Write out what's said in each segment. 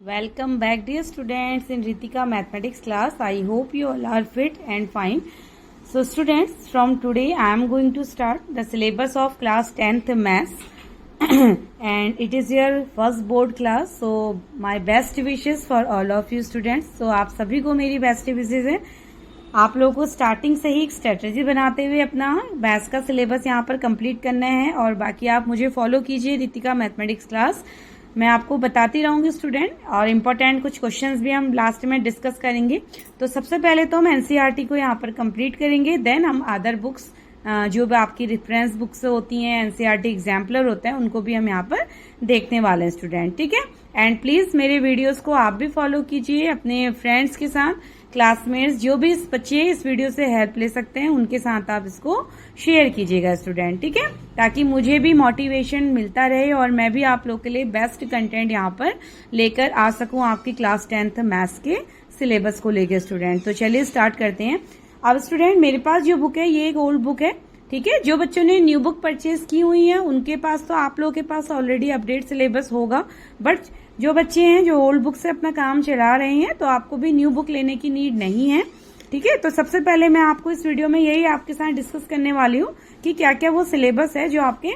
Welcome back, dear students, in Ritika mathematics class. I hope you all are fit and fine. So students, from today I am going to start the syllabus of class 10th maths and it is your first board class. So my best wishes for all of you students. So आप सभी को मेरी best विशेष है. आप लोगों को starting से ही एक स्ट्रेटजी बनाते हुए अपना मैथ्स का सिलेबस यहाँ पर कंप्लीट करना है और बाकी आप मुझे फॉलो कीजिए रितिका मैथमेटिक्स क्लास. मैं आपको बताती रहूंगी स्टूडेंट और इम्पोर्टेंट कुछ क्वेश्चंस भी हम लास्ट में डिस्कस करेंगे. तो सबसे पहले तो हम एनसीईआरटी को यहाँ पर कंप्लीट करेंगे, देन हम अदर बुक्स जो भी आपकी रेफरेंस बुक्स होती हैं, एनसीईआरटी एग्जाम्पलर होता है, उनको भी हम यहाँ पर देखने वाले हैं स्टूडेंट. ठीक है. एंड प्लीज मेरे वीडियोस को आप भी फॉलो कीजिए अपने फ्रेंड्स के साथ, क्लासमेट्स जो भी बच्चे इस वीडियो से हेल्प ले सकते हैं उनके साथ आप इसको शेयर कीजिएगा स्टूडेंट. ठीक है, ताकि मुझे भी मोटिवेशन मिलता रहे और मैं भी आप लोग के लिए बेस्ट कंटेंट यहाँ पर लेकर आ सकूं आपकी क्लास 10th मैथ्स के सिलेबस को लेकर स्टूडेंट. तो चलिए स्टार्ट करते हैं. अब स्टूडेंट मेरे पास जो बुक है ये एक ओल्ड बुक है. ठीक है, जो बच्चों ने न्यू बुक परचेज की हुई है उनके पास तो आप लोगों के पास ऑलरेडी अपडेट सिलेबस होगा, बट जो बच्चे हैं जो ओल्ड बुक से अपना काम चला रहे हैं तो आपको भी न्यू बुक लेने की नीड नहीं है. ठीक है, तो सबसे पहले मैं आपको इस वीडियो में यही आपके साथ डिस्कस करने वाली हूँ कि क्या क्या वो सिलेबस है जो आपके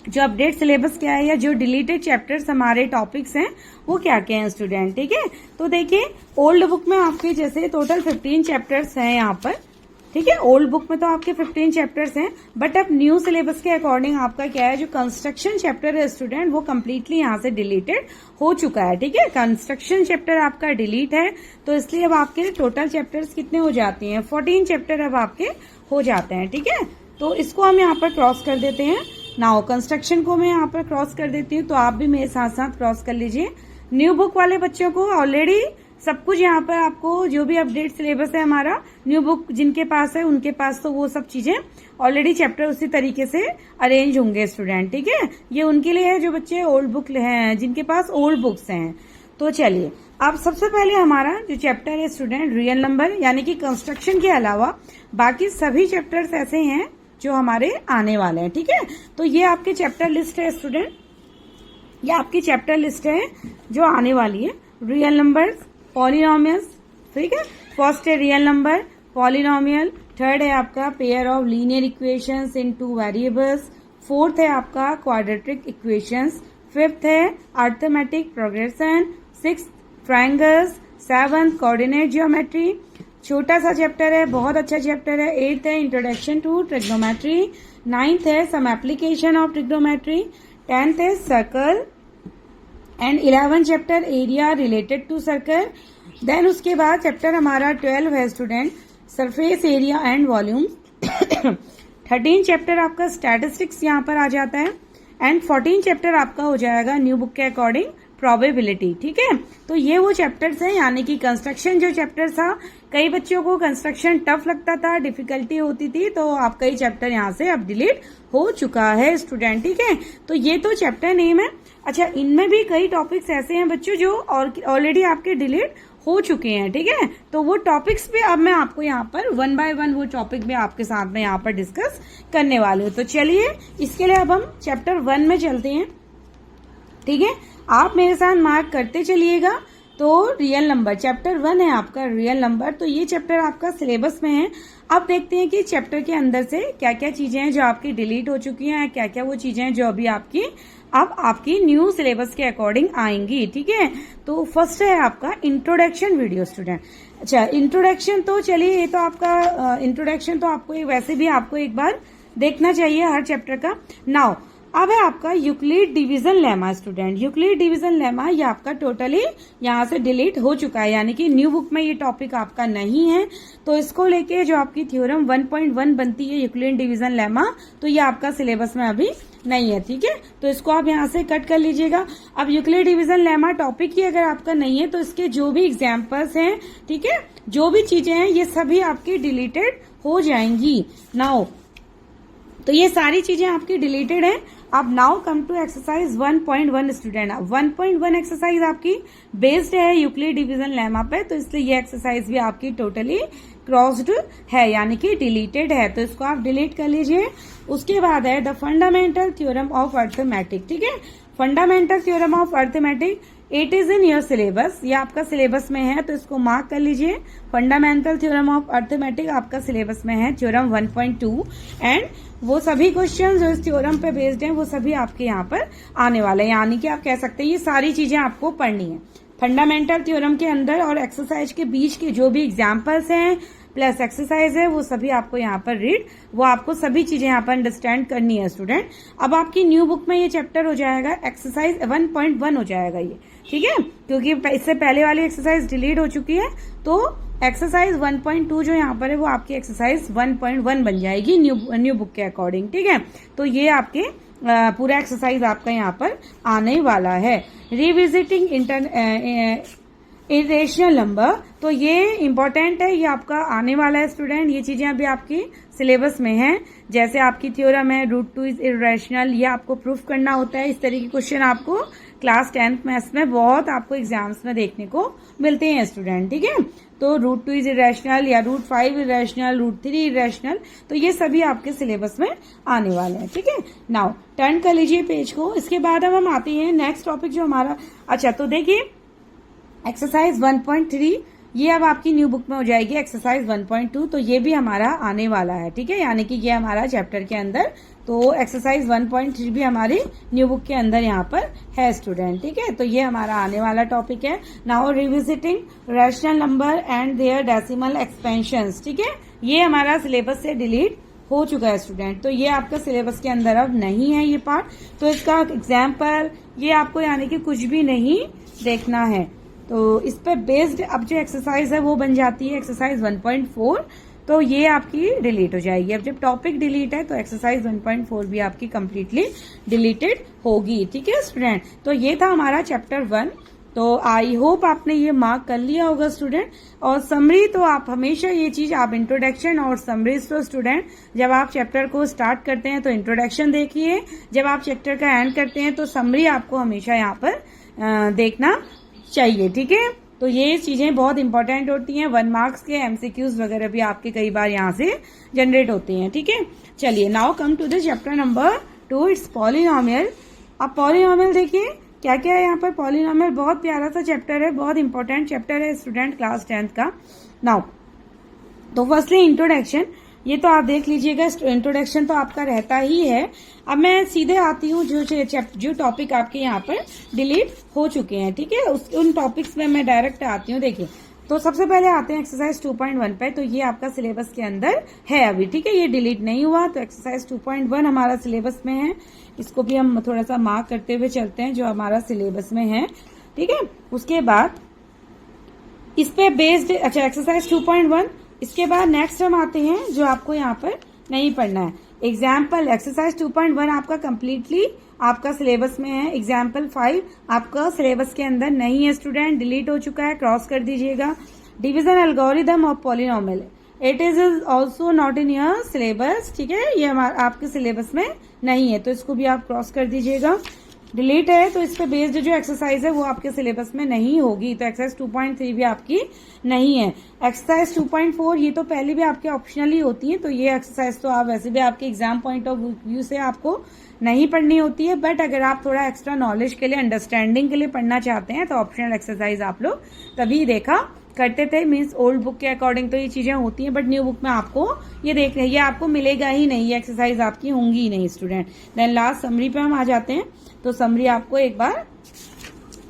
जो अपडेट सिलेबस क्या है या जो डिलीटेड चैप्टर्स हमारे टॉपिक्स हैं वो क्या क्या हैं स्टूडेंट. ठीक है, तो देखिए ओल्ड बुक में आपके जैसे टोटल 15 चैप्टर्स हैं यहाँ पर. ठीक है, ओल्ड बुक में तो आपके 15 चैप्टर्स हैं, बट अब न्यू सिलेबस के अकॉर्डिंग आपका क्या है, जो कंस्ट्रक्शन चैप्टर है स्टूडेंट वो कम्प्लीटली यहाँ से डिलीटेड हो चुका है. ठीक है, कंस्ट्रक्शन चैप्टर आपका डिलीट है, तो इसलिए अब आपके टोटल चैप्टर्स कितने हो जाते हैं, 14 चैप्टर अब आपके हो जाते हैं. ठीक है, तो इसको हम यहाँ पर क्रॉस कर देते हैं. नाउ कंस्ट्रक्शन को मैं यहाँ पर क्रॉस कर देती हूँ, तो आप भी मेरे साथ साथ क्रॉस कर लीजिए. न्यू बुक वाले बच्चों को ऑलरेडी सब कुछ यहाँ पर आपको जो भी अपडेट सिलेबस है हमारा, न्यू बुक जिनके पास है उनके पास तो वो सब चीजें ऑलरेडी चैप्टर उसी तरीके से अरेंज होंगे स्टूडेंट. ठीक है, ये उनके लिए है जो बच्चे ओल्ड बुक हैं, जिनके पास ओल्ड बुक्स हैं. तो चलिए अब सबसे पहले हमारा जो चैप्टर है स्टूडेंट रियल नंबर, यानी कि कंस्ट्रक्शन के अलावा बाकी सभी चैप्टर्स ऐसे हैं जो हमारे आने वाले हैं. ठीक है, तो ये आपके चैप्टर लिस्ट है स्टूडेंट, ये आपकी चैप्टर लिस्ट है जो आने वाली है. Real numbers, polynomials. ठीक है, फर्स्ट है रियल नंबर, पॉलिनोमियल. थर्ड है आपका pair of linear equations in 2 variables. Fourth है आपका क्वाड्रेटिक इक्वेशंस. फिफ्थ है arithmetic progression. Sixth triangles. Seventh coordinate geometry. छोटा सा चैप्टर है, बहुत अच्छा चैप्टर है. एट्थ है इंट्रोडक्शन टू ट्रिग्नोमेट्री. नाइन्थ है some application of trigonometry. 10th है circle and 11 chapter area related to circle. Then उसके बाद चैप्टर हमारा 12 है student surface area and volume. 13 chapter आपका स्टैटिस्टिक्स यहाँ पर आ जाता है एंड 14 चैप्टर आपका हो जाएगा न्यू बुक के अकॉर्डिंग प्रोबेबिलिटी. ठीक है, तो ये वो चैप्टर्स हैं, यानी कि कंस्ट्रक्शन जो चैप्टर था, कई बच्चों को कंस्ट्रक्शन टफ लगता था, डिफिकल्टी होती थी, तो आपका ये चैप्टर यहाँ से अब डिलीट हो चुका है स्टूडेंट. ठीक है, तो ये तो चैप्टर नेम है. अच्छा, इनमें भी कई टॉपिक्स ऐसे हैं बच्चों जो ऑलरेडी आपके डिलीट हो चुके हैं. ठीक है, तो वो टॉपिक्स पे अब मैं आपको यहाँ पर 1 बाय 1 वो टॉपिक भी आपके साथ में यहाँ पर डिस्कस करने वाली हूँ. तो चलिए इसके लिए अब हम चैप्टर 1 में चलते हैं. ठीक है, आप मेरे साथ मार्क करते चलिएगा. तो रियल नंबर चैप्टर 1 है आपका रियल नंबर. तो ये चैप्टर आपका सिलेबस में है. अब देखते हैं कि चैप्टर के अंदर से क्या क्या चीजें हैं जो आपकी डिलीट हो चुकी हैं, क्या क्या वो चीजें हैं जो अभी आपकी न्यू सिलेबस के अकॉर्डिंग आएंगी. ठीक है, तो फर्स्ट है आपका इंट्रोडक्शन वीडियो स्टूडेंट. अच्छा, इंट्रोडक्शन तो चलिए ये तो आपका इंट्रोडक्शन तो आपको वैसे भी आपको एक बार देखना चाहिए हर चैप्टर का. नाउ अब है आपका Euclid division lemma student. Euclid division lemma ये आपका टोटली यहाँ से डिलीट हो चुका है, यानी कि न्यू बुक में ये टॉपिक आपका नहीं है. तो इसको लेके जो आपकी थ्योरम 1.1 बनती है यूक्लिड डिवीजन लेमा, तो ये आपका सिलेबस में अभी नहीं है. ठीक है, तो इसको आप यहाँ से कट कर लीजिएगा. अब यूक्लिड डिवीजन लेमा टॉपिक ही अगर आपका नहीं है तो इसके जो भी एग्जाम्पल्स हैं, ठीक है, जो भी चीजें हैं ये सभी आपकी डिलीटेड हो जाएंगी. नाउ तो ये सारी चीजें आपकी डिलीटेड हैं. अब now come to exercise 1.1 student. 1.1 exercise आपकी बेस्ड है यूक्लिड डिवीजन लेमा पे, तो इसलिए ये एक्सरसाइज भी आपकी टोटली क्रॉस्ड है, यानी कि डिलीटेड है. तो इसको आप डिलीट कर लीजिए. उसके बाद है the fundamental theorem of arithmetic. ठीक है, fundamental theorem of arithmetic it is in your syllabus, ये आपका सिलेबस में है तो इसको मार्क कर लीजिए। फंडामेंटल थ्योरम ऑफ अर्थमेटिक आपका सिलेबस में है, थ्योरम 1.2, एंड वो सभी क्वेश्चन जो इस थ्योरम पे बेस्ड हैं वो सभी आपके यहाँ पर आने वाले हैं, यानी कि आप कह सकते हैं ये सारी चीजें आपको पढ़नी है। फंडामेंटल थ्योरम के अंदर और एक्सरसाइज के बीच के जो भी एग्जाम्पल्स हैं प्लस एक्सरसाइज है वो सभी आपको यहाँ पर रीड, वो आपको सभी चीजें यहाँ पर अंडरस्टैंड करनी है स्टूडेंट। अब आपकी न्यू बुक में ये चैप्टर हो जाएगा एक्सरसाइज 1.1 हो जाएगा ये, ठीक है, क्योंकि इससे पहले वाली एक्सरसाइज डिलीट हो चुकी है, तो एक्सरसाइज 1.2 जो यहाँ पर है वो आपकी एक्सरसाइज 1.1 बन जाएगी न्यू बुक के अकॉर्डिंग, ठीक है। तो ये आपके पूरा एक्सरसाइज आपका यहाँ पर आने वाला है। रिविजिटिंग इरेशनल नंबर, तो ये इंपॉर्टेंट है, ये आपका आने वाला है स्टूडेंट। ये चीजें अभी आपकी सिलेबस में है, जैसे आपकी थ्योरम है √2 इज इरेशनल, ये आपको प्रूफ करना होता है। इस तरह के क्वेश्चन आपको क्लास 10th मैथ्स में बहुत आपको एग्जाम्स में देखने को मिलते हैं स्टूडेंट, ठीक है। तो √2 इज इरेशनल या √5 इरेशनल, √3 इरेशनल, तो ये सभी आपके सिलेबस में आने वाले हैं, ठीक है। नाउ टर्न कर लीजिए पेज को। इसके बाद अब हम आते हैं नेक्स्ट टॉपिक जो हमारा, अच्छा तो देखिए एक्सरसाइज 1.3 ये अब आपकी न्यू बुक में हो जाएगी एक्सरसाइज 1.2, तो ये भी हमारा आने वाला है, ठीक है, यानी कि ये हमारा चैप्टर के अंदर, तो एक्सरसाइज 1.3 भी हमारी न्यू बुक के अंदर यहाँ पर है स्टूडेंट, ठीक है। तो ये हमारा आने वाला टॉपिक है। Now revisiting rational number and their decimal expansions, ठीक है, ये हमारा सिलेबस से डिलीट हो चुका है स्टूडेंट, तो ये आपका सिलेबस के अंदर अब नहीं है ये पार्ट, तो इसका एग्जाम्पल ये आपको यानी कि कुछ भी नहीं देखना है। तो इस पे बेस्ड अब जो एक्सरसाइज है वो बन जाती है एक्सरसाइज 1.4, तो ये आपकी डिलीट हो जाएगी। अब जब टॉपिक डिलीट है तो एक्सरसाइज 1.4 भी आपकी कंप्लीटली डिलीटेड होगी, ठीक है स्टूडेंट। तो ये था हमारा चैप्टर 1, तो आई होप आपने ये मार्क कर लिया होगा स्टूडेंट। और समरी तो आप हमेशा ये चीज आप इंट्रोडक्शन और समरीज तो स्टूडेंट जब आप चैप्टर को स्टार्ट करते हैं तो इंट्रोडक्शन देखिए, जब आप चैप्टर का एंड करते हैं तो समरी आपको हमेशा यहाँ पर देखना चाहिए, ठीक है। तो ये चीजें बहुत इंपॉर्टेंट होती हैं, 1 मार्क्स के एमसीक्यूज वगैरह भी आपके कई बार यहाँ से जनरेट होते हैं, ठीक है। चलिए now come to the chapter number 2, it's polynomial. अब पॉलिनोमियल देखिए क्या क्या है यहाँ पर। पॉलिनोमियल बहुत प्यारा सा चैप्टर है, बहुत इंपॉर्टेंट चैप्टर है स्टूडेंट क्लास 10th का। नाउ तो फर्स्टली इंट्रोडक्शन, ये तो आप देख लीजिएगा, इंट्रोडक्शन तो आपका रहता ही है। अब मैं सीधे आती हूँ जो टॉपिक आपके यहाँ पर डिलीट हो चुके हैं, ठीक है, उन टॉपिक्स में मैं डायरेक्ट आती हूँ। देखिए तो सबसे पहले आते हैं एक्सरसाइज 2.1 पे, तो ये आपका सिलेबस के अंदर है अभी, ठीक है, ये डिलीट नहीं हुआ, तो एक्सरसाइज 2.1 हमारा सिलेबस में है। इसको भी हम थोड़ा सा मार्क करते हुए चलते हैं जो हमारा सिलेबस में है, ठीक है। उसके बाद इस पे बेस्ड, अच्छा एक्सरसाइज 2.1, इसके बाद नेक्स्ट हम आते हैं जो आपको यहाँ पर नहीं पढ़ना है। एग्जाम्पल एक्सरसाइज 2.1 आपका कंप्लीटली आपका सिलेबस में है। एग्जाम्पल 5 आपका सिलेबस के अंदर नहीं है स्टूडेंट, डिलीट हो चुका है, क्रॉस कर दीजिएगा। Division algorithm of polynomial, it is also not in your syllabus, ठीक है, ये आपके सिलेबस में नहीं है, तो इसको भी आप क्रॉस कर दीजिएगा। डिलीट है तो इस पे बेस्ड जो एक्सरसाइज है वो आपके सिलेबस में नहीं होगी, तो एक्सरसाइज 2.3 भी आपकी नहीं है। एक्सरसाइज 2.4 ये तो पहले भी आपके ऑप्शनली होती है, तो ये एक्सरसाइज तो आप वैसे भी आपके एग्जाम पॉइंट ऑफ व्यू से आपको नहीं पढ़नी होती है, बट अगर आप थोड़ा एक्स्ट्रा नॉलेज के लिए, अंडरस्टैंडिंग के लिए पढ़ना चाहते हैं तो ऑप्शनल एक्सरसाइज आप लोग तभी देखा करते थे, मीन्स ओल्ड बुक के अकॉर्डिंग तो ये चीजें होती हैं, बट न्यू बुक में आपको ये देख रहे, ये आपको मिलेगा ही नहीं, ये एक्सरसाइज आपकी होंगी ही नहीं स्टूडेंट। देन लास्ट समरी पे हम आ जाते हैं, तो समरी आपको एक बार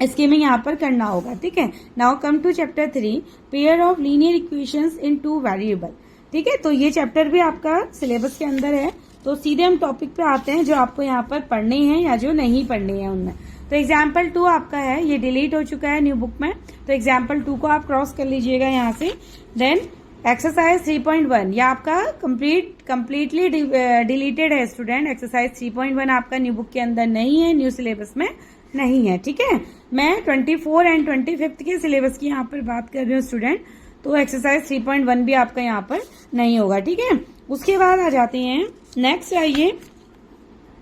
स्कीमिंग यहाँ पर करना होगा, ठीक है। Now come to chapter 3, pair of linear equations in 2 variable, ठीक है, तो ये चैप्टर भी आपका सिलेबस के अंदर है। तो सीधे हम टॉपिक पे आते हैं जो आपको यहाँ पर पढ़ने हैं या जो नहीं पढ़ने हैं उनमें। तो एग्जाम्पल 2 आपका है, ये डिलीट हो चुका है न्यू बुक में, तो एग्जाम्पल 2 को आप क्रॉस कर लीजिएगा यहाँ से। देन एक्सरसाइज 3.1 ये आपका कंप्लीटली डिलीटेड है स्टूडेंट। एक्सरसाइज 3.1 आपका न्यू बुक के अंदर नहीं है, न्यू सिलेबस में नहीं है, ठीक है। मैं 24 एंड 25 के सिलेबस की यहाँ पर बात कर रही हूँ स्टूडेंट, तो एक्सरसाइज 3.1 भी आपका यहाँ पर नहीं होगा, ठीक है। उसके बाद आ जाते हैं नेक्स्ट, आइए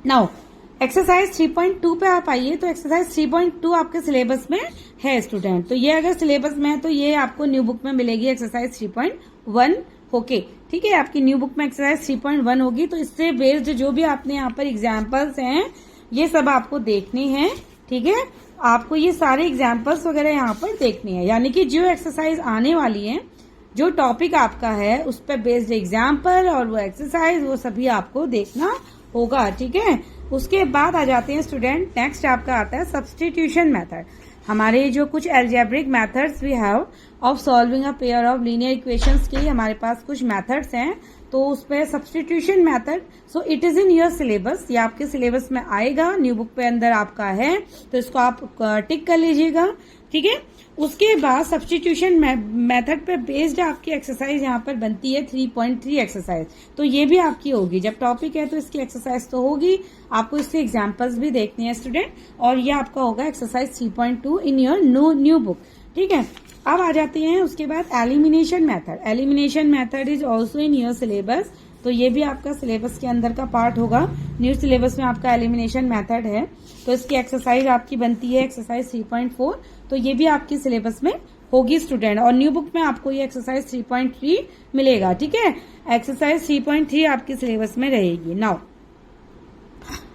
नाउ एक्सरसाइज 3.2 पे आप आइए। तो एक्सरसाइज 3.2 आपके सिलेबस में है स्टूडेंट, तो ये अगर सिलेबस में है तो ये आपको न्यू बुक में मिलेगी एक्सरसाइज 3.1 होके, ठीक है, आपकी न्यू बुक में एक्सरसाइज 3.1 होगी। तो इससे बेस्ड जो भी आपने यहाँ पर एग्जाम्पल्स हैं ये सब आपको देखने हैं, ठीक है। आपको ये सारे एग्जाम्पल्स वगैरह यहाँ पर देखने हैं, यानी कि जो एक्सरसाइज आने वाली है, जो टॉपिक आपका है उस पर बेस्ड एग्जाम्पल और वो एक्सरसाइज वो सभी आपको देखना होगा, ठीक है। उसके बाद आ जाते हैं स्टूडेंट, नेक्स्ट आपका आता है सब्स्टिट्यूशन मेथड। हमारे जो कुछ algebraic methods we have of solving a pair of linear equations के हमारे पास कुछ मेथड्स हैं, तो उस पे substitution method, so it is in your syllabus, ये आपके सिलेबस में आएगा, न्यू बुक पे अंदर आपका है, तो इसको आप टिक कर लीजिएगा, ठीक है। उसके बाद सब्स्टिट्यूशन मेथड पे बेस्ड आपकी एक्सरसाइज यहाँ पर बनती है 3.3 एक्सरसाइज, तो ये भी आपकी होगी। जब टॉपिक है तो इसकी एक्सरसाइज तो होगी, आपको इसके एग्जाम्पल्स भी देखने हैं स्टूडेंट, और ये आपका होगा exercise 3.2 in your new book, ठीक है। अब आ जाते हैं उसके बाद elimination method. Elimination method is also in your syllabus, तो ये भी आपका सिलेबस के अंदर का पार्ट होगा। न्यू सिलेबस में आपका एलिमिनेशन मेथड है, तो इसकी एक्सरसाइज आपकी बनती है एक्सरसाइज 3.4, तो ये भी आपकी सिलेबस में होगी स्टूडेंट, और न्यू बुक में आपको ये एक्सरसाइज 3.3 मिलेगा, ठीक है। एक्सरसाइज 3.3 आपकी सिलेबस में रहेगी। नाउ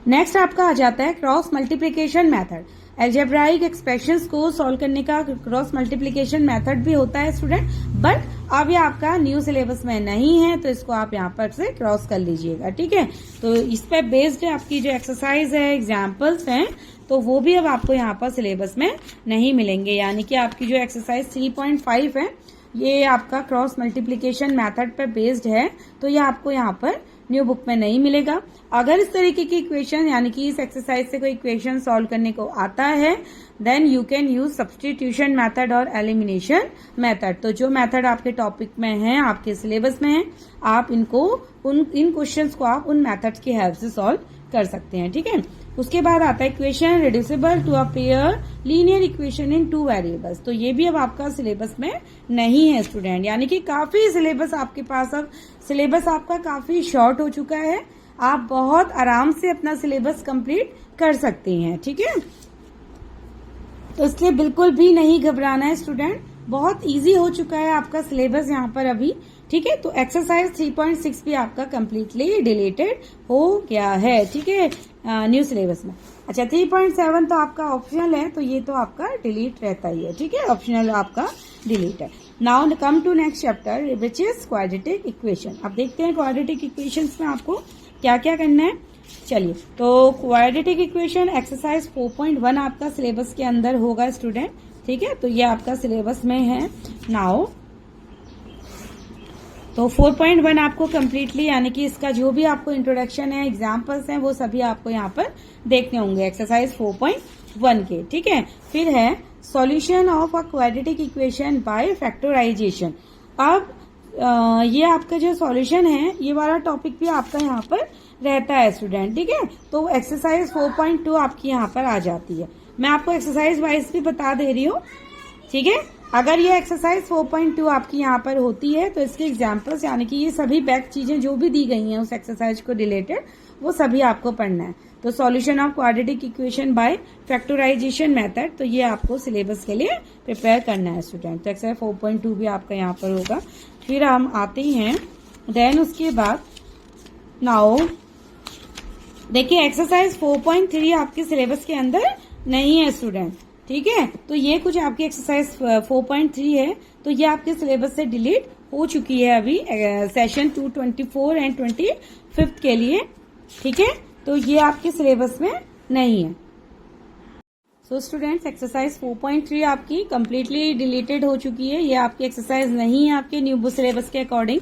नेक्स्ट आपका आ जाता है cross multiplication method. Algebraic expressions को सॉल्व करने का क्रॉस मल्टीप्लीकेशन मेथड भी होता है स्टूडेंट, बट अब ये आपका न्यू सिलेबस में नहीं है, तो इसको आप यहाँ पर से क्रॉस कर लीजिएगा, ठीक है। तो इस पे बेस्ड आपकी जो एक्सरसाइज है, एग्जाम्पल्स हैं, तो वो भी अब आपको यहाँ पर सिलेबस में नहीं मिलेंगे, यानी कि आपकी जो एक्सरसाइज 3.5 है ये आपका क्रॉस मल्टीप्लीकेशन मेथड पे बेस्ड है, तो ये आपको यहाँ पर न्यू बुक में नहीं मिलेगा। अगर इस तरीके की इक्वेशन, यानी कि इस एक्सरसाइज से कोई इक्वेशन सॉल्व करने को आता है, then you can use substitution method और एलिमिनेशन मेथड। तो जो मेथड आपके टॉपिक में है, आपके सिलेबस में है, आप इनको इन क्वेश्चंस को आप उन मेथड्स की हेल्प से सॉल्व कर सकते हैं, ठीक है। उसके बाद आता है equation reducible to a pair linear equation in 2 variables, तो ये भी अब आपका सिलेबस में नहीं है स्टूडेंट, यानी कि काफी सिलेबस आपके पास, अब सिलेबस आपका काफी शॉर्ट हो चुका है, आप बहुत आराम से अपना सिलेबस कंप्लीट कर सकते हैं, ठीक है। तो इसलिए बिल्कुल भी नहीं घबराना है स्टूडेंट, बहुत इजी हो चुका है आपका सिलेबस यहाँ पर अभी, ठीक है। तो एक्सरसाइज 3.6 भी आपका कम्प्लीटली डिलीटेड हो गया है, ठीक है, न्यू सिलेबस में। अच्छा 3.7 तो आपका ऑप्शनल है, तो ये तो आपका डिलीट रहता ही है, ठीक है, ऑप्शनल आपका डिलीट है। Now come to next chapter which is quadratic equation. अब देखते हैं क्वाड्रेटिक इक्वेशंस में आपको क्या क्या करना है। चलिए, तो क्वाड्रेटिक इक्वेशन एक्सरसाइज 4.1 आपका सिलेबस के अंदर होगा स्टूडेंट, ठीक है, तो ये आपका सिलेबस में है। नाउ तो 4.1 आपको कम्प्लीटली, यानी कि इसका जो भी आपको इंट्रोडक्शन है, एग्जाम्पल्स हैं, वो सभी आपको यहाँ पर देखने होंगे एक्सरसाइज 4.1 के, ठीक है। फिर है solution of a quadratic equation by factorisation. अब ये आपका जो सॉल्यूशन है, ये वाला टॉपिक भी आपका यहाँ पर रहता है स्टूडेंट, ठीक है। तो एक्सरसाइज 4.2 आपकी यहाँ पर आ जाती है। मैं आपको एक्सरसाइज वाइज भी बता दे रही हूँ, ठीक है। अगर ये एक्सरसाइज 4.2 आपकी यहाँ पर होती है, तो इसके एग्जाम्पल्स, यानी कि ये सभी बैक चीजें जो भी दी गई हैं उस एक्सरसाइज को रिलेटेड, वो सभी आपको पढ़ना है। तो solution of quadratic equation by factorisation method, तो ये आपको सिलेबस के लिए प्रिपेयर करना है स्टूडेंट। तो एक्सरसाइज 4.2 भी आपका यहाँ पर होगा। फिर हम आते हैं देन उसके बाद, नाउ देखिए एक्सरसाइज 4.3 आपके सिलेबस के अंदर नहीं है स्टूडेंट, ठीक है। तो ये कुछ आपकी एक्सरसाइज 4.3 है, तो ये आपके सिलेबस से डिलीट हो चुकी है अभी सेशन 224 एंड 25 के लिए, ठीक है। तो ये आपके सिलेबस में नहीं है। सो स्टूडेंट्स, एक्सरसाइज 4.3 आपकी कम्प्लीटली डिलीटेड हो चुकी है, ये आपकी एक्सरसाइज नहीं है आपके न्यू बुक सिलेबस के according.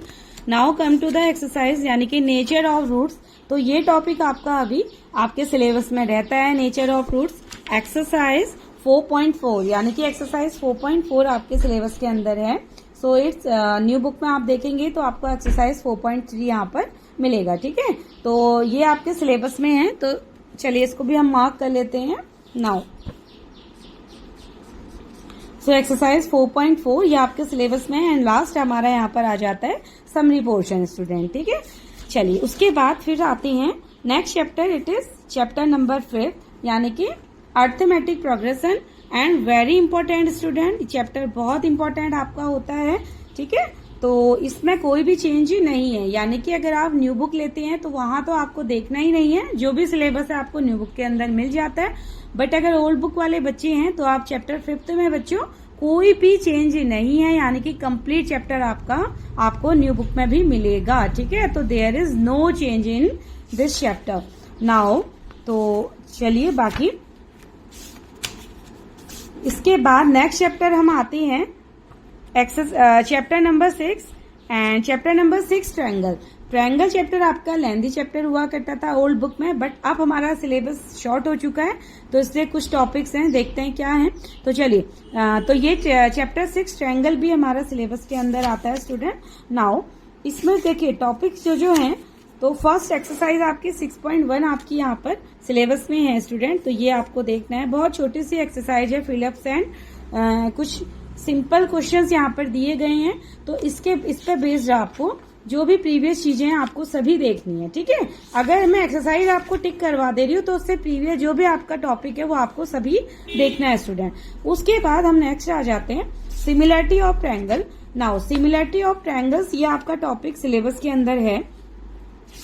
Now come to the exercise, यानी कि नेचर ऑफ रूट्स। तो ये टॉपिक आपका अभी आपके सिलेबस में रहता है, नेचर ऑफ रूट्स, एक्सरसाइज 4.4, यानी कि एक्सरसाइज 4.4 आपके सिलेबस के अंदर है। सो इट्स न्यू बुक में आप देखेंगे तो आपको एक्सरसाइज 4.3 यहाँ पर मिलेगा, ठीक है। तो ये आपके सिलेबस में है, तो चलिए इसको भी हम मार्क कर लेते हैं। नाउ सो एक्सरसाइज 4.4 ये आपके सिलेबस में है, एंड लास्ट हमारा यहाँ पर आ जाता है समरी पोर्शन स्टूडेंट, ठीक है। चलिए उसके बाद फिर आते हैं next chapter, it is chapter number 5, यानी कि arithmetic progression, and very important student, chapter बहुत इंपॉर्टेंट आपका होता है, ठीक है। तो इसमें कोई भी चेंज ही नहीं है, यानी कि अगर आप न्यू बुक लेते हैं तो वहां तो आपको देखना ही नहीं है, जो भी सिलेबस है आपको न्यू बुक के अंदर मिल जाता है। बट अगर ओल्ड बुक वाले बच्चे हैं तो आप चैप्टर 5th में बच्चों कोई भी चेंज नहीं है, यानी कि कंप्लीट चैप्टर आपको न्यू बुक में भी मिलेगा, ठीक है। तो there is no change in this chapter now. तो चलिए बाकी इसके बाद नेक्स्ट चैप्टर हम आते हैं chapter number 6 and chapter number 6 triangle chapter आपका लेंथी चैप्टर हुआ करता था ओल्ड बुक में, बट अब हमारा सिलेबस शॉर्ट हो चुका है तो इसलिए कुछ टॉपिक्स हैं, देखते हैं क्या है। तो चलिए तो ये चैप्टर 6 ट्रायंगल भी हमारा सिलेबस के अंदर आता है स्टूडेंट। नाउ इसमें देखिए टॉपिक्स जो हैं, तो फर्स्ट एक्सरसाइज आपकी 6.1 आपकी यहाँ पर सिलेबस में है स्टूडेंट, तो ये आपको देखना है। बहुत छोटी सी एक्सरसाइज है, फिलअप्स एंड कुछ सिंपल क्वेश्चंस यहाँ पर दिए गए हैं, तो इस पे बेस्ड आपको जो भी प्रीवियस चीजें हैं आपको सभी देखनी है, ठीक है। अगर मैं एक्सरसाइज आपको टिक करवा दे रही हूँ तो उससे प्रीवियस जो भी आपका टॉपिक है वो आपको सभी देखना है स्टूडेंट। उसके बाद हम नेक्स्ट आ जाते हैं similarity of triangle. Now similarity of triangles ये आपका टॉपिक सिलेबस के अंदर है,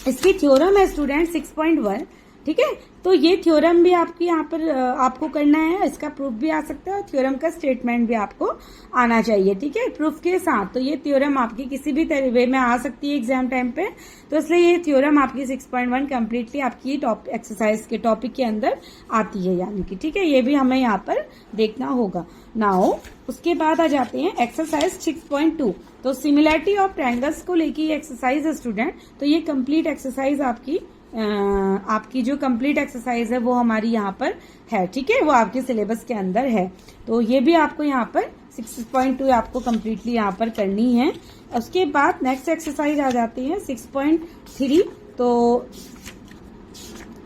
इसकी थ्योरम है स्टूडेंट 6.1, ठीक है। तो ये थ्योरम भी आपकी यहाँ पर आपको करना है, इसका प्रूफ भी आ सकता है और थ्योरम का स्टेटमेंट भी आपको आना चाहिए, ठीक है, प्रूफ के साथ। तो ये थ्योरम आपकी किसी भी वे में आ सकती है एग्जाम टाइम पे, तो इसलिए ये थ्योरम आपकी 6.1 कम्प्लीटली आपकी एक्सरसाइज के टॉपिक के अंदर आती है, यानी कि ठीक है, ये भी हमें यहाँ पर देखना होगा। नाउ उसके बाद आ जाते हैं एक्सरसाइज 6.2। तो सिमिलरिटी ऑफ ट्रायंगल्स को लेके ये एक्सरसाइज है स्टूडेंट, तो ये कंप्लीट एक्सरसाइज आपकी जो कंप्लीट एक्सरसाइज है वो हमारी यहाँ पर है, ठीक है, वो आपके सिलेबस के अंदर है। तो ये भी आपको यहाँ पर 6.2 आपको कंप्लीटली यहाँ पर करनी है। उसके बाद नेक्स्ट एक्सरसाइज आ जाती है 6.3। तो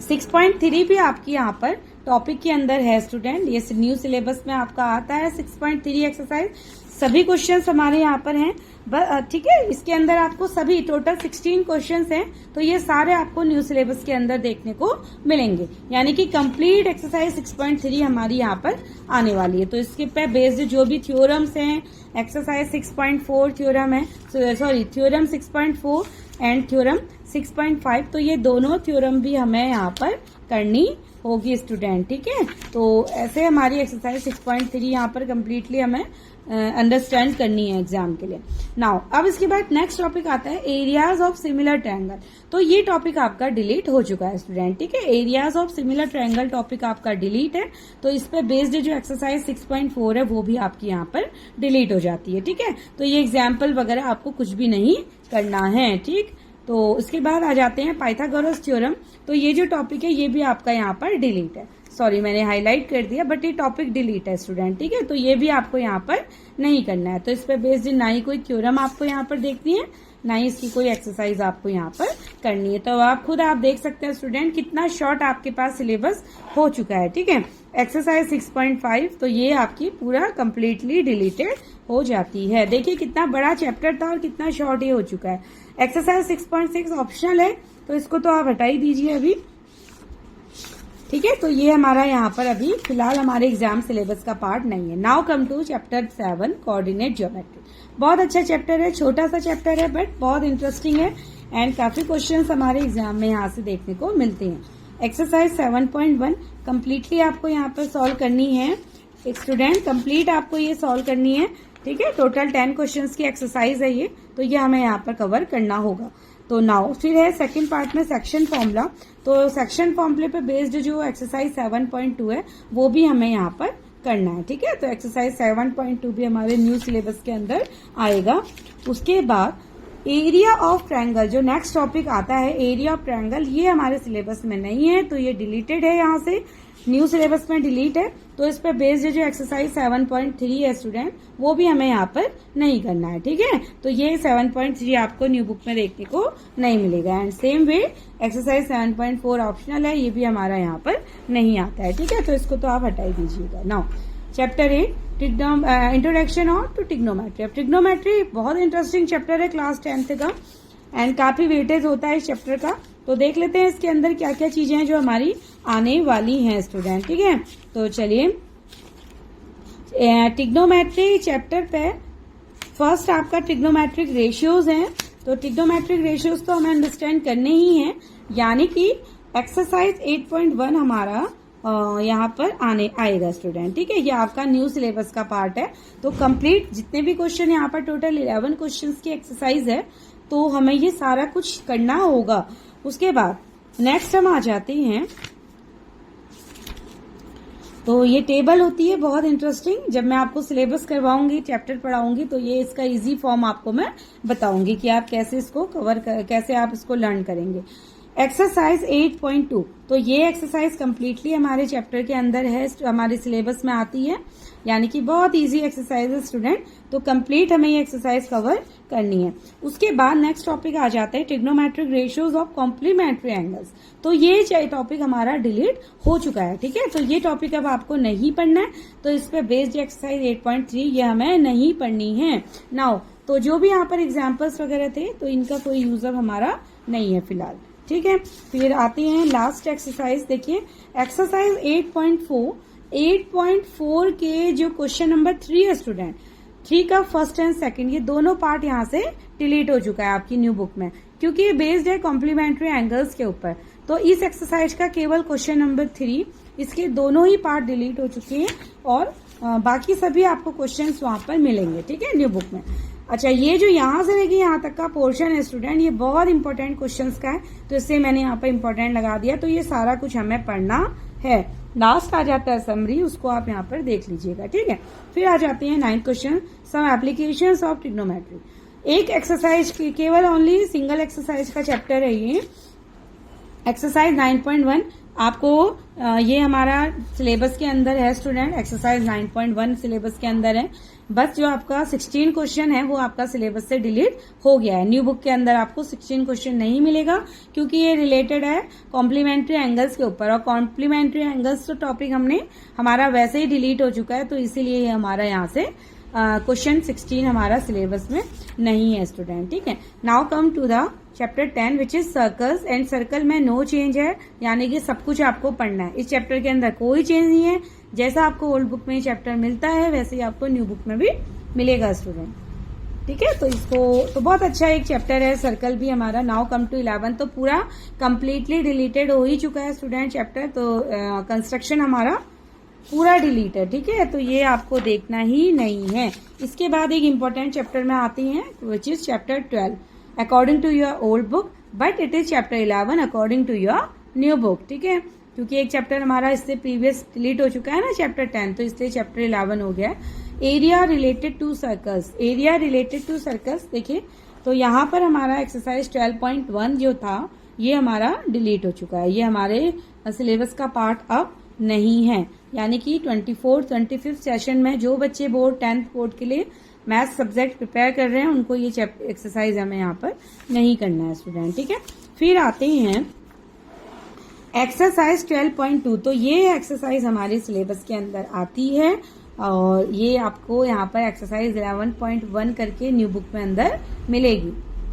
6.3 भी आपकी यहाँ पर टॉपिक के अंदर है स्टूडेंट, ये न्यू सिलेबस में आपका आता है 6.3 एक्सरसाइज। सभी क्वेश्चंस हमारे यहाँ पर हैं, ठीक है, इसके अंदर आपको सभी टोटल 16 क्वेश्चंस हैं, तो ये सारे आपको न्यू सिलेबस के अंदर देखने को मिलेंगे, यानी कि कंप्लीट एक्सरसाइज 6.3 हमारी यहाँ पर आने वाली है। तो इसके पे बेस्ड जो भी थ्योरम्स हैं, एक्सरसाइज 6.4 थ्योरम है, थ्योरम 6.4 एंड थ्योरम 6.5, तो ये दोनों थ्योरम भी हमें यहाँ पर करनी होगी स्टूडेंट, ठीक है। तो ऐसे हमारी एक्सरसाइज 6.3 यहाँ पर कंप्लीटली हमें अंडरस्टैंड करनी है एग्जाम के लिए। नाउ अब इसके बाद नेक्स्ट टॉपिक आता है एरियाज ऑफ सिमिलर ट्रायंगल। तो ये टॉपिक आपका डिलीट हो चुका है स्टूडेंट, ठीक है, areas of similar triangle topic आपका डिलीट है, तो इस पे बेस्ड जो एक्सरसाइज 6.4 है वो भी आपकी यहाँ पर डिलीट हो जाती है, ठीक है। तो ये एग्जाम्पल वगैरह आपको कुछ भी नहीं करना है, ठीक। तो इसके बाद आ जाते हैं पाइथागोरस थ्योरम। तो ये जो टॉपिक है ये भी आपका यहाँ पर डिलीट है, सॉरी मैंने हाईलाइट कर दिया, बट ये टॉपिक डिलीट है स्टूडेंट, ठीक है। तो ये भी आपको यहाँ पर नहीं करना है, तो इस पे बेस्ड ना ही कोई थ्योरम आपको यहाँ पर देखनी है, ना ही इसकी कोई एक्सरसाइज आपको यहाँ पर करनी है। तो आप खुद आप देख सकते हैं स्टूडेंट कितना शॉर्ट आपके पास सिलेबस हो चुका है, ठीक है। एक्सरसाइज 6.5 तो ये आपकी पूरा कंप्लीटली डिलीटेड हो जाती है। देखिए कितना बड़ा चैप्टर था और कितना शॉर्ट ये हो चुका है। एक्सरसाइज 6.6 ऑप्शनल है, तो इसको तो आप हटा ही दीजिए अभी, ठीक है। तो ये हमारा यहाँ पर अभी फिलहाल हमारे एग्जाम सिलेबस का पार्ट नहीं है। Now come to chapter 7 coordinate geometry. बहुत अच्छा चैप्टर है, छोटा सा चैप्टर है बट बहुत इंटरेस्टिंग है एंड काफी क्वेश्चंस हमारे एग्जाम में यहाँ से देखने को मिलते हैं। एक्सरसाइज 7.1 कम्प्लीटली आपको यहाँ पर सॉल्व करनी है एक स्टूडेंट, कंप्लीट आपको ये सॉल्व करनी है, ठीक है। टोटल 10 क्वेश्चंस की एक्सरसाइज है ये, तो ये हमें यहाँ पर कवर करना होगा। तो नाउ फिर है सेकंड पार्ट में सेक्शन फॉर्मूला। तो सेक्शन फॉर्मूले पे बेस्ड जो एक्सरसाइज 7.2 है वो भी हमें यहाँ पर करना है, ठीक है। तो एक्सरसाइज 7.2 भी हमारे न्यू सिलेबस के अंदर आएगा। उसके बाद एरिया ऑफ ट्रायंगल जो नेक्स्ट टॉपिक आता है, एरिया ऑफ ट्रायंगल, ये हमारे सिलेबस में नहीं है, तो ये डिलीटेड है, यहाँ से न्यू सिलेबस में डिलीट है। तो इस पे बेस्ड जो एक्सरसाइज 7.3 है स्टूडेंट वो भी हमें यहाँ पर नहीं करना है, ठीक है। तो ये 7.3 आपको न्यू बुक में देखने को नहीं मिलेगा। And same way exercise 7.4 optional है, ये भी हमारा यहाँ पर नहीं आता है, ठीक है। तो इसको तो आप हटा दीजिएगा। Now chapter 8 introduction on to trigonometry. अब ट्रिग्नोमेट्री बहुत इंटरेस्टिंग चैप्टर है क्लास 10th का एंड काफी वेटेज होता है इस चैप्टर का। तो देख लेते हैं इसके अंदर क्या क्या चीजें हैं जो हमारी आने वाली हैं स्टूडेंट, ठीक है। तो चलिए ट्रिग्नोमेट्री चैप्टर पे फर्स्ट आपका ट्रिग्नोमेट्रिक रेशियोज हैं, तो ट्रिग्नोमेट्रिक रेशियोज तो हमें अंडरस्टैंड करने ही हैं, यानी कि एक्सरसाइज 8.1 हमारा यहाँ पर आएगा स्टूडेंट। ठीक है, ये आपका न्यू सिलेबस का पार्ट है। तो कंप्लीट जितने भी क्वेश्चन यहाँ पर टोटल 11 क्वेश्चंस की एक्सरसाइज है, तो हमें ये सारा कुछ करना होगा। उसके बाद नेक्स्ट हम आ जाते हैं, तो ये टेबल होती है बहुत इंटरेस्टिंग। जब मैं आपको सिलेबस करवाऊंगी, चैप्टर पढ़ाऊंगी, तो ये इसका इजी फॉर्म आपको मैं बताऊंगी कि आप कैसे इसको कैसे आप इसको लर्न करेंगे। एक्सरसाइज 8.2, तो ये एक्सरसाइज कंप्लीटली हमारे चैप्टर के अंदर है, हमारे सिलेबस में आती है, यानी कि बहुत इजी एक्सरसाइज है स्टूडेंट। तो कंप्लीट हमें ये एक्सरसाइज कवर करनी है। उसके बाद नेक्स्ट टॉपिक आ जाता है trigonometric ratios of complementary angles. तो ये टॉपिक हमारा डिलीट हो चुका है। ठीक है, तो ये टॉपिक अब आपको नहीं पढ़ना है, तो इस पे बेस्ड एक्सरसाइज 8.3 ये हमें नहीं पढ़नी है। नाउ तो जो भी यहाँ पर एग्जाम्पल्स वगैरह थे, तो इनका कोई यूज अब हमारा नहीं है फिलहाल। ठीक है, फिर आते हैं लास्ट एक्सरसाइज। देखिए एक्सरसाइज 8.4 के जो क्वेश्चन नंबर 3 है स्टूडेंट, 3 का फर्स्ट एंड सेकंड, ये दोनों पार्ट यहाँ से डिलीट हो चुका है आपकी न्यू बुक में, क्योंकि ये बेस्ड है कॉम्प्लीमेंट्री एंगल्स के ऊपर। तो इस एक्सरसाइज का केवल क्वेश्चन नंबर 3, इसके दोनों ही पार्ट डिलीट हो चुके हैं, और बाकी सभी आपको क्वेश्चंस वहां पर मिलेंगे। ठीक है, न्यू बुक में। अच्छा, ये जो यहाँ से लेके यहाँ तक का पोर्शन है स्टूडेंट, ये बहुत इंपॉर्टेंट क्वेश्चंस का है, तो इससे मैंने यहाँ पर इंपॉर्टेंट लगा दिया। तो ये सारा कुछ हमें पढ़ना है। लास्ट आ जाता है समरी, उसको आप यहाँ पर देख लीजिएगा। ठीक है, फिर आ जाते हैं 9th question, some applications of trigonometry. एक एक्सरसाइज की केवल ओनली सिंगल एक्सरसाइज का चैप्टर है ये, एक्सरसाइज 9.1। आपको ये हमारा सिलेबस के अंदर है स्टूडेंट, एक्सरसाइज 9.1 सिलेबस के अंदर है। बस जो आपका 16 क्वेश्चन है वो आपका सिलेबस से डिलीट हो गया है। न्यू बुक के अंदर आपको 16 क्वेश्चन नहीं मिलेगा, क्योंकि ये रिलेटेड है कॉम्प्लीमेंट्री एंगल्स के ऊपर, और कॉम्प्लीमेंट्री एंगल्स तो टॉपिक हमारा वैसे ही डिलीट हो चुका है, तो इसीलिए ये हमारा यहाँ से क्वेश्चन 16 हमारा सिलेबस में नहीं है स्टूडेंट। ठीक है, now come to the chapter 10 which is circles, and circle में नो चेंज है, यानी कि सब कुछ आपको पढ़ना है। इस चैप्टर के अंदर कोई चेंज नहीं है, जैसा आपको ओल्ड बुक में चैप्टर मिलता है वैसे ही आपको न्यू बुक में भी मिलेगा स्टूडेंट। ठीक है, तो इसको तो बहुत अच्छा एक चैप्टर है सर्कल भी हमारा। नाउ कम टू 11, तो पूरा कंप्लीटली डिलीटेड हो ही चुका है स्टूडेंट चैप्टर, तो कंस्ट्रक्शन हमारा पूरा डिलीट है। ठीक है, तो ये आपको देखना ही नहीं है। इसके बाद एक इम्पोर्टेंट चैप्टर में आती हैं, which is chapter 12 according to your old book, but it is chapter 11 according to your new book. ठीक है, क्योंकि एक चैप्टर हमारा इससे प्रीवियस डिलीट हो चुका है ना, चैप्टर 10, तो इसलिए चैप्टर 11 हो गया है। Area related to circles, area related to circles. देखिए, तो यहाँ पर हमारा एक्सरसाइज 12.1 जो था, ये हमारा डिलीट हो चुका है, ये हमारे सिलेबस का पार्ट अब नहीं है। यानी कि 24th 25th सेशन में जो बच्चे बोर्ड 10th बोर्ड के लिए मैथ सब्जेक्ट प्रिपेयर कर रहे हैं, उनको ये एक्सरसाइज हमें यहाँ पर नहीं करना है स्टूडेंट। ठीक है, फिर आते हैं एक्सरसाइज 12.2, तो ये एक्सरसाइज हमारे सिलेबस के अंदर आती है, और ये आपको यहाँ पर एक्सरसाइज 11.1 करके न्यू बुक में अंदर मिलेगी।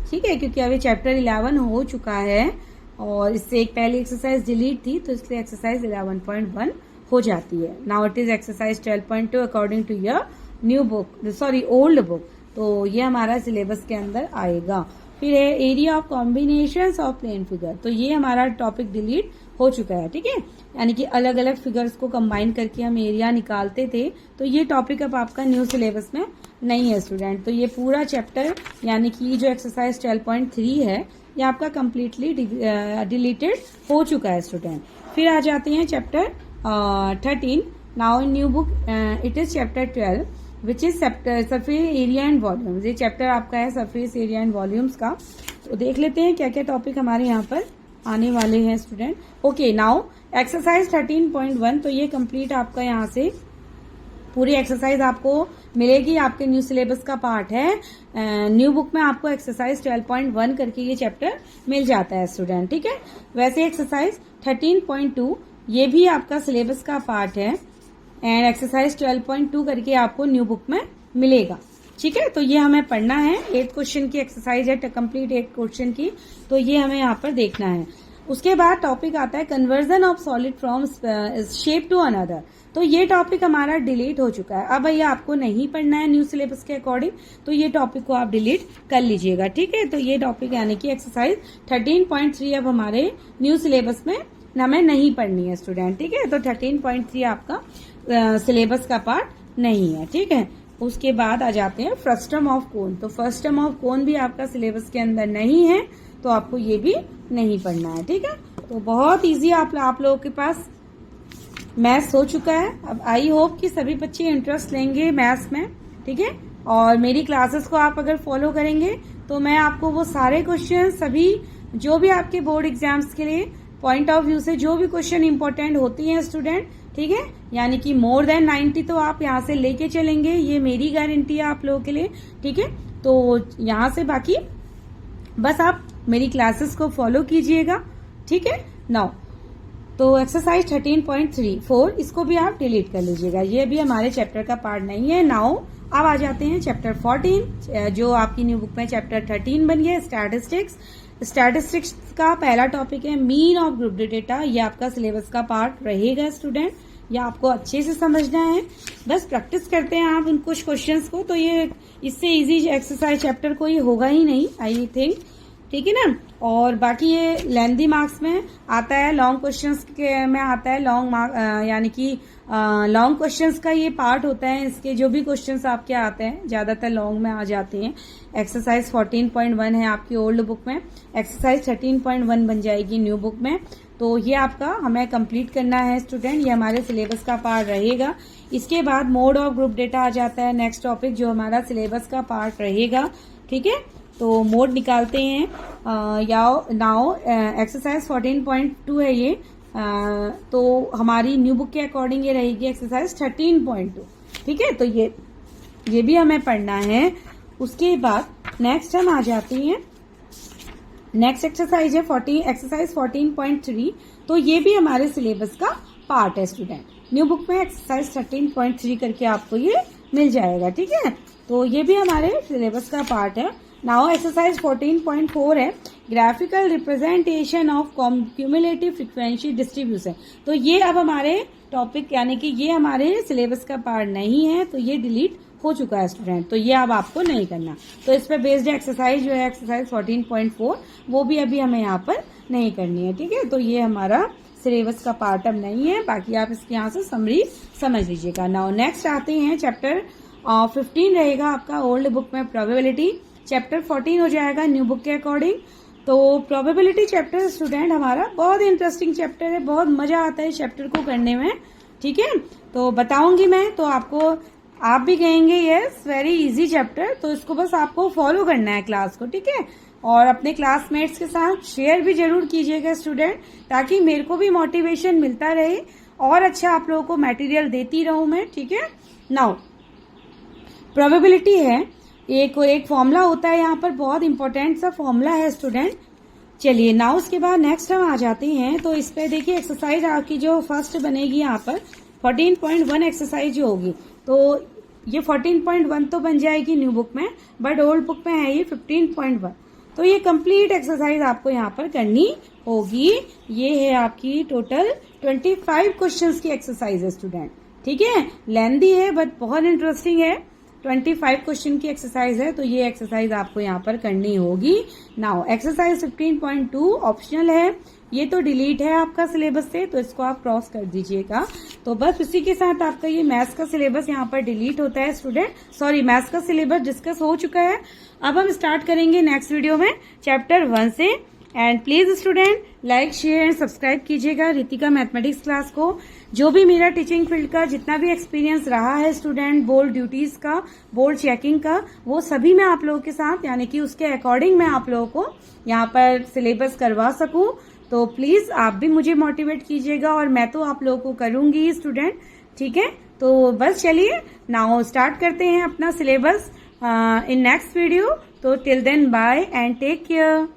ठीक है, क्योंकि अभी चैप्टर 11 हो चुका है, और इससे एक पहली एक्सरसाइज डिलीट थी, तो इसलिए एक्सरसाइज 11.1 हो जाती है। Now it is exercise 12.2 according to your new book, sorry old book, तो ये हमारा सिलेबस के अंदर आएगा। फिर है area of combinations of plane figure, तो ये हमारा टॉपिक डिलीट हो चुका है। ठीक है, यानी कि अलग अलग फिगर्स को कंबाइन करके हम एरिया निकालते थे, तो ये टॉपिक अब आपका न्यू सिलेबस में नहीं है स्टूडेंट। तो ये पूरा चैप्टर, यानी कि जो एक्सरसाइज 12.3 है, ये आपका कंप्लीटली डिलीटेड हो चुका है स्टूडेंट। फिर आ जाते हैं chapter 13, now in new book it is chapter 12 which is surface area and volumes. ये चैप्टर आपका है सरफेस एरिया एंड वॉल्यूम्स का। तो देख लेते हैं क्या क्या टॉपिक हमारे यहाँ पर आने वाले हैं स्टूडेंट। ओके, नाउ एक्सरसाइज 13.1, तो ये कंप्लीट आपका यहाँ से पूरी एक्सरसाइज आपको मिलेगी, आपके न्यू सिलेबस का पार्ट है। न्यू बुक में आपको एक्सरसाइज 12.1 करके ये चैप्टर मिल जाता है स्टूडेंट। ठीक है, वैसे एक्सरसाइज 13.2 ये भी आपका सिलेबस का पार्ट है, एंड एक्सरसाइज 12.2 करके आपको न्यू बुक में मिलेगा। ठीक है, तो ये हमें पढ़ना है। 8 क्वेश्चन की एक्सरसाइज है, कंप्लीट 8 क्वेश्चन की, तो ये हमें यहाँ पर देखना है। उसके बाद टॉपिक आता है conversion of solid from shape to another. तो ये टॉपिक हमारा डिलीट हो चुका है। अब भैया आपको नहीं पढ़ना है न्यू सिलेबस के अकॉर्डिंग, तो ये टॉपिक को आप डिलीट कर लीजिएगा, ठीक है। तो ये टॉपिक यानी कि एक्सरसाइज 13.3 अब हमारे न्यू सिलेबस में हमें नहीं पढ़नी है स्टूडेंट, ठीक है। तो 13.3 आपका सिलेबस का पार्ट नहीं है, ठीक है। उसके बाद आ जाते हैं फ्रस्टम ऑफ कोन। तो फ्रस्टम ऑफ कोन भी आपका सिलेबस के अंदर नहीं है, तो आपको ये भी नहीं पढ़ना है, ठीक है। तो बहुत इजी आप लोगों के पास मैथ्स हो चुका है। अब आई होप कि सभी बच्चे इंटरेस्ट लेंगे मैथ्स में, ठीक है। और मेरी क्लासेस को आप अगर फॉलो करेंगे तो मैं आपको वो सारे क्वेश्चन सभी जो भी आपके बोर्ड एग्जाम्स के लिए पॉइंट ऑफ व्यू से जो भी क्वेश्चन इंपॉर्टेंट होती हैं स्टूडेंट, ठीक है, यानी कि मोर देन 90 तो आप यहाँ से लेके चलेंगे, ये मेरी गारंटी है आप लोगों के लिए, ठीक है। तो यहाँ से बाकी बस आप मेरी क्लासेस को फॉलो कीजिएगा, ठीक है। नाउ तो एक्सरसाइज 13.3 इसको भी आप डिलीट कर लीजिएगा, ये भी हमारे चैप्टर का पार्ट नहीं है। नाउ अब आ जाते हैं चैप्टर 14 जो आपकी न्यू बुक में चैप्टर 13 बन गया, स्टैटिस्टिक्स। स्टैटिस्टिक्स का पहला टॉपिक है मीन ऑफ ग्रुप डेटा। ये आपका सिलेबस का पार्ट रहेगा स्टूडेंट, ये आपको अच्छे से समझना है। बस प्रैक्टिस करते हैं आप उन कुछ क्वेश्चंस को, तो ये इससे इजी एक्सरसाइज चैप्टर कोई होगा ही नहीं आई थिंक, ठीक है ना। और बाकी ये लेंथी मार्क्स में आता है, लॉन्ग क्वेश्चंस के में आता है, लॉन्ग मार्क यानी कि लॉन्ग क्वेश्चंस का ये पार्ट होता है। इसके जो भी क्वेश्चंस आपके आते हैं ज्यादातर लॉन्ग में आ जाते हैं। एक्सरसाइज 14.1 है आपकी ओल्ड बुक में, एक्सरसाइज 13.1 बन जाएगी न्यू बुक में। तो ये आपका हमें कंप्लीट करना है स्टूडेंट, ये हमारे सिलेबस का पार्ट रहेगा। इसके बाद मोड ऑफ ग्रुप डेटा आ जाता है नेक्स्ट टॉपिक जो हमारा सिलेबस का पार्ट रहेगा, ठीक है। तो मोड निकालते हैं। नाउ एक्सरसाइज 14.2 है ये, तो हमारी न्यू बुक के अकॉर्डिंग ये रहेगी एक्सरसाइज 13.2, ठीक है। तो ये भी हमें पढ़ना है। उसके बाद नेक्स्ट हम आ जाते हैं, नेक्स्ट एक्सरसाइज है एक्सरसाइज 14.3। तो ये भी हमारे सिलेबस का पार्ट है स्टूडेंट, न्यू बुक में एक्सरसाइज 13.3 करके आपको ये मिल जाएगा, ठीक है। तो ये भी हमारे सिलेबस का पार्ट है। नाउ एक्सरसाइज 14.4 है graphical representation of cumulative frequency distribution. तो ये अब हमारे टॉपिक यानी कि ये हमारे सिलेबस का पार्ट नहीं है, तो ये डिलीट हो चुका है स्टूडेंट, तो ये अब आपको नहीं करना। तो इस पर बेस्ड एक्सरसाइज जो है एक्सरसाइज 14.4 वो भी अभी हमें यहाँ पर नहीं करनी है, ठीक है। तो ये हमारा सिलेबस का पार्ट अब नहीं है, बाकी आप इसके यहाँ से समरी समझ लीजिएगा। नाउ नेक्स्ट आते हैं चैप्टर 15 रहेगा आपका ओल्ड बुक में प्रोबेबिलिटी, चैप्टर 14 हो जाएगा न्यू बुक के अकॉर्डिंग। तो प्रोबेबिलिटी चैप्टर स्टूडेंट हमारा बहुत इंटरेस्टिंग चैप्टर है, बहुत मजा आता है इस चैप्टर को करने में, ठीक है। तो बताऊंगी मैं, तो आपको आप भी कहेंगे यस वेरी इजी चैप्टर, तो इसको बस आपको फॉलो करना है क्लास को, ठीक है। और अपने क्लासमेट्स के साथ शेयर भी जरूर कीजिएगा स्टूडेंट, ताकि मेरे को भी मोटिवेशन मिलता रहे और अच्छा आप लोगों को मटेरियल देती रहूं मैं, ठीक है। नाउ प्रोबेबिलिटी है एक फॉर्मूला होता है यहाँ पर, बहुत इंपॉर्टेंट सा फॉर्मूला है स्टूडेंट। चलिए नाउ उसके बाद नेक्स्ट हम आ जाते हैं। तो इस पे देखिए एक्सरसाइज आपकी जो फर्स्ट बनेगी यहाँ पर 14.1 एक्सरसाइज जो होगी, तो ये 14.1 तो बन जाएगी न्यू बुक में, बट ओल्ड बुक में है ये 15.1। तो ये कंप्लीट एक्सरसाइज आपको यहाँ पर करनी होगी। ये है आपकी टोटल 25 क्वेश्चंस की एक्सरसाइज है स्टूडेंट, ठीक है। लेंथी है बट बहुत इंटरेस्टिंग है, 25 क्वेश्चन की एक्सरसाइज है, तो ये एक्सरसाइज आपको यहाँ पर करनी होगी। नाउ एक्सरसाइज 15.2 ऑप्शनल है, ये तो डिलीट है आपका सिलेबस से, तो इसको आप क्रॉस कर दीजिएगा। तो बस उसी के साथ आपका ये मैथ्स का सिलेबस यहाँ पर डिलीट होता है स्टूडेंट, सॉरी मैथ्स का सिलेबस डिस्कस हो चुका है। अब हम स्टार्ट करेंगे नेक्स्ट वीडियो में चैप्टर 1 से। And please student like share and subscribe कीजिएगा रितिका मैथमेटिक्स क्लास को। जो भी मेरा टीचिंग फील्ड का जितना भी एक्सपीरियंस रहा है स्टूडेंट, बोर्ड ड्यूटीज का, बोर्ड चेकिंग का, वो सभी मैं आप लोगों के साथ यानी कि उसके अकॉर्डिंग मैं आप लोगों को यहाँ पर सिलेबस करवा सकूं। तो प्लीज आप भी मुझे मोटिवेट कीजिएगा और मैं तो आप लोगों को करूंगी स्टूडेंट, ठीक है। तो बस चलिए नाउ स्टार्ट करते हैं अपना सिलेबस इन नेक्स्ट वीडियो। तो till then bye and take care.